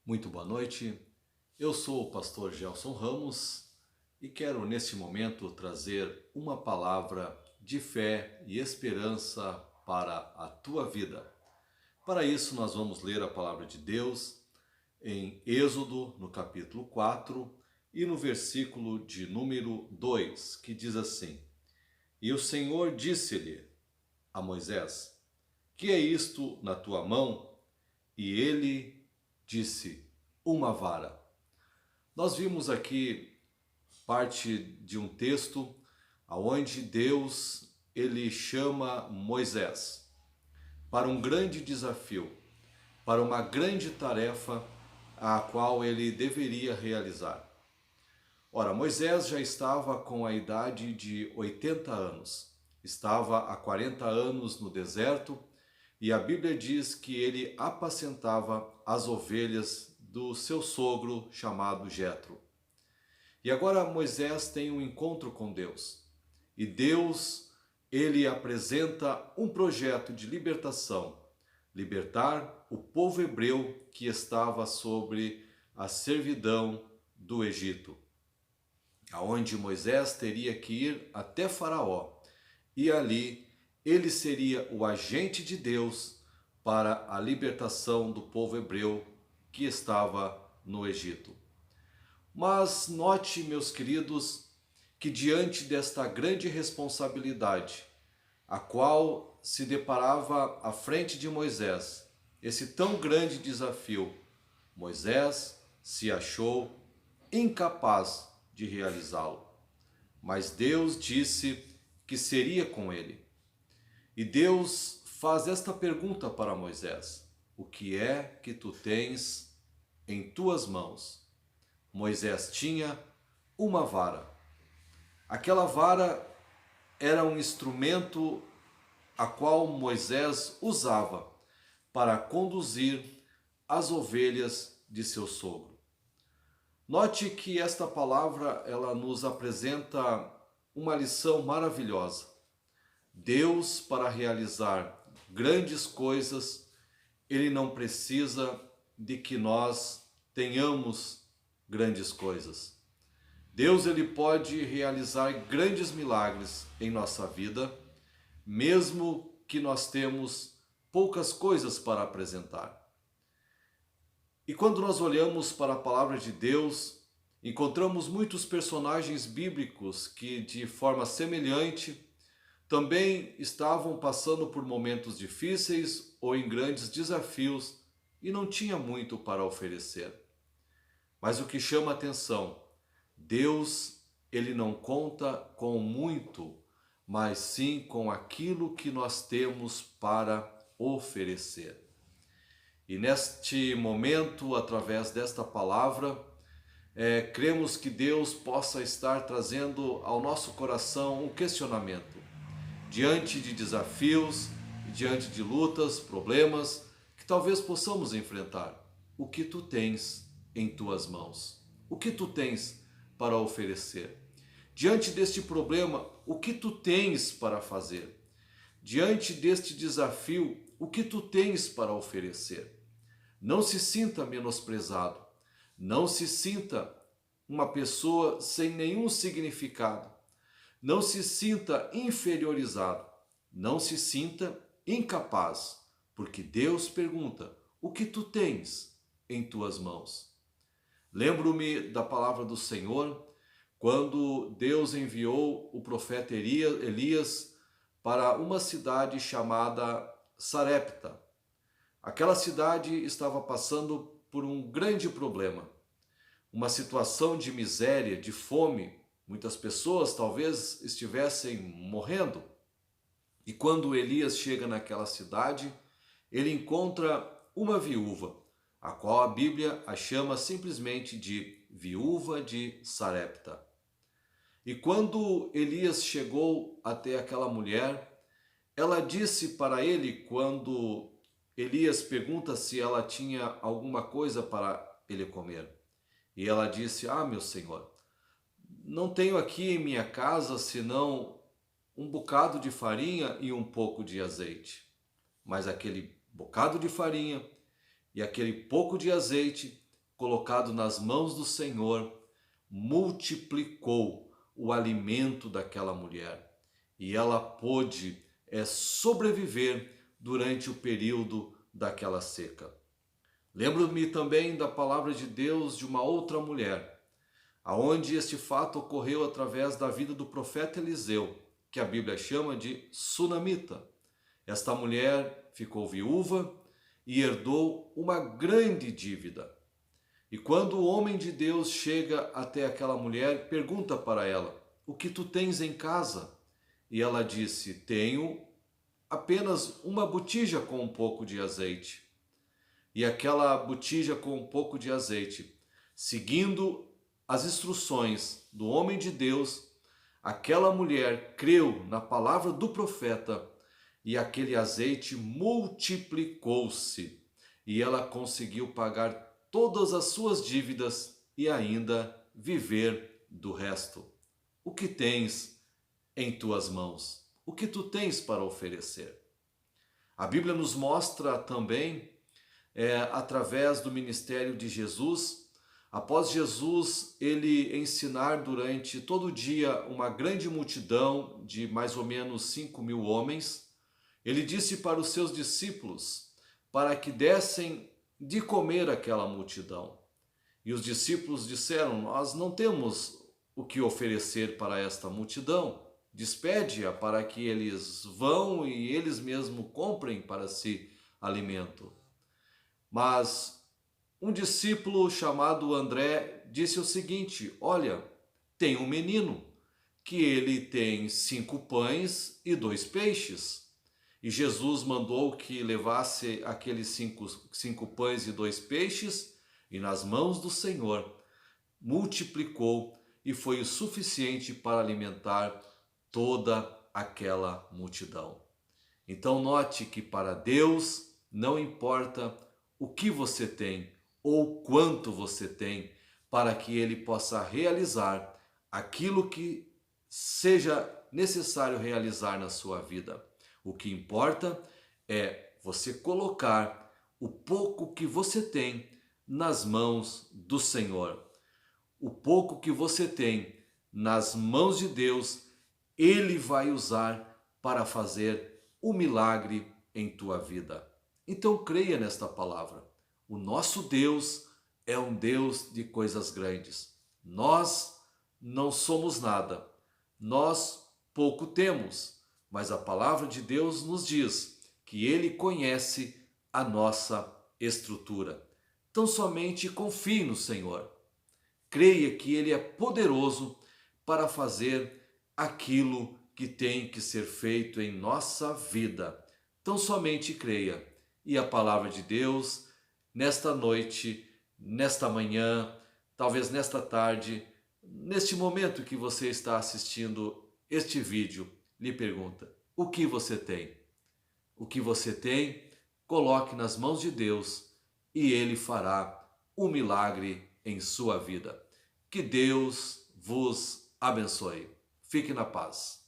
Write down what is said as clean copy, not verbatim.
Muito boa noite, eu sou o pastor Gelson Ramos e quero neste momento trazer uma palavra de fé e esperança para a tua vida. Para isso nós vamos ler a palavra de Deus em Êxodo, no capítulo 4 e no versículo de número 2, que diz assim: E o Senhor disse-lhe a Moisés: Que é isto na tua mão? E ele disse: Uma vara. Nós vimos aqui parte de um texto aonde Deus ele chama Moisés para um grande desafio, para uma grande tarefa a qual ele deveria realizar. Ora, Moisés já estava com a idade de 80 anos, estava há 40 anos no deserto e a Bíblia diz que ele apacentava as ovelhas do seu sogro chamado Jetro. E agora Moisés tem um encontro com Deus. E Deus, ele apresenta um projeto de libertação, libertar o povo hebreu que estava sobre a servidão do Egito, aonde Moisés teria que ir até Faraó, e ali ele seria o agente de Deus para a libertação do povo hebreu que estava no Egito. Mas note, meus queridos, que diante desta grande responsabilidade, a qual se deparava à frente de Moisés, esse tão grande desafio, Moisés se achou incapaz de realizá-lo. Mas Deus disse que seria com ele. E Deus faz esta pergunta para Moisés: O que é que tu tens em tuas mãos? Moisés tinha uma vara. Aquela vara era um instrumento a qual Moisés usava para conduzir as ovelhas de seu sogro. Note que esta palavra ela nos apresenta uma lição maravilhosa. Deus, para realizar grandes coisas, ele não precisa de que nós tenhamos grandes coisas. Deus ele pode realizar grandes milagres em nossa vida, mesmo que nós temos poucas coisas para apresentar. E quando nós olhamos para a palavra de Deus, encontramos muitos personagens bíblicos que, de forma semelhante, também estavam passando por momentos difíceis ou em grandes desafios e não tinha muito para oferecer. Mas o que chama a atenção, Deus, ele não conta com muito, mas sim com aquilo que nós temos para oferecer. E neste momento, através desta palavra, cremos que Deus possa estar trazendo ao nosso coração um questionamento. Diante de desafios, diante de lutas, problemas, que talvez possamos enfrentar. O que tu tens em tuas mãos? O que tu tens para oferecer? Diante deste problema, o que tu tens para fazer? Diante deste desafio, o que tu tens para oferecer? Não se sinta menosprezado, não se sinta uma pessoa sem nenhum significado, não se sinta inferiorizado, não se sinta incapaz, porque Deus pergunta: o que tu tens em tuas mãos? Lembro-me da palavra do Senhor quando Deus enviou o profeta Elias para uma cidade chamada Sarepta. Aquela cidade estava passando por um grande problema, uma situação de miséria, de fome. Muitas pessoas talvez estivessem morrendo. E quando Elias chega naquela cidade, ele encontra uma viúva, a qual a Bíblia a chama simplesmente de viúva de Sarepta. E quando Elias chegou até aquela mulher, ela disse para ele, quando Elias pergunta se ela tinha alguma coisa para ele comer. E ela disse: meu senhor, não tenho aqui em minha casa senão um bocado de farinha e um pouco de azeite. Mas aquele bocado de farinha e aquele pouco de azeite colocado nas mãos do Senhor, multiplicou o alimento daquela mulher e ela pôde sobreviver durante o período daquela seca. Lembro-me também da palavra de Deus de uma outra mulher, aonde este fato ocorreu através da vida do profeta Eliseu, que a Bíblia chama de sunamita. Esta mulher ficou viúva e herdou uma grande dívida. E quando o homem de Deus chega até aquela mulher, pergunta para ela: o que tu tens em casa? E ela disse: tenho apenas uma botija com um pouco de azeite. E aquela botija com um pouco de azeite, seguindo as instruções do homem de Deus, aquela mulher creu na palavra do profeta e aquele azeite multiplicou-se e ela conseguiu pagar todas as suas dívidas e ainda viver do resto. O que tens em tuas mãos? O que tu tens para oferecer? A Bíblia nos mostra também, através do ministério de Jesus, após Jesus ele ensinar durante todo o dia uma grande multidão de mais ou menos 5.000 homens, ele disse para os seus discípulos para que dessem de comer aquela multidão. E os discípulos disseram: nós não temos o que oferecer para esta multidão, despede-a para que eles vão e eles mesmos comprem para si alimento. Mas um discípulo chamado André disse o seguinte: olha, tem um menino que ele tem 5 pães e 2 peixes. E Jesus mandou que levasse aqueles cinco pães e 2 peixes, e nas mãos do Senhor multiplicou, e foi o suficiente para alimentar toda aquela multidão. Então note que para Deus não importa o que você tem ou quanto você tem, para que Ele possa realizar aquilo que seja necessário realizar na sua vida. O que importa é você colocar o pouco que você tem nas mãos do Senhor. O pouco que você tem nas mãos de Deus, Ele vai usar para fazer o milagre em tua vida. Então creia nesta palavra. O nosso Deus é um Deus de coisas grandes. Nós não somos nada. Nós pouco temos. Mas a palavra de Deus nos diz que Ele conhece a nossa estrutura. Então somente confie no Senhor. Creia que Ele é poderoso para fazer aquilo que tem que ser feito em nossa vida. Então somente creia. E a palavra de Deus, nesta noite, nesta manhã, talvez nesta tarde, neste momento que você está assistindo este vídeo, lhe pergunta: o que você tem? O que você tem, coloque nas mãos de Deus e Ele fará um milagre em sua vida. Que Deus vos abençoe. Fique na paz.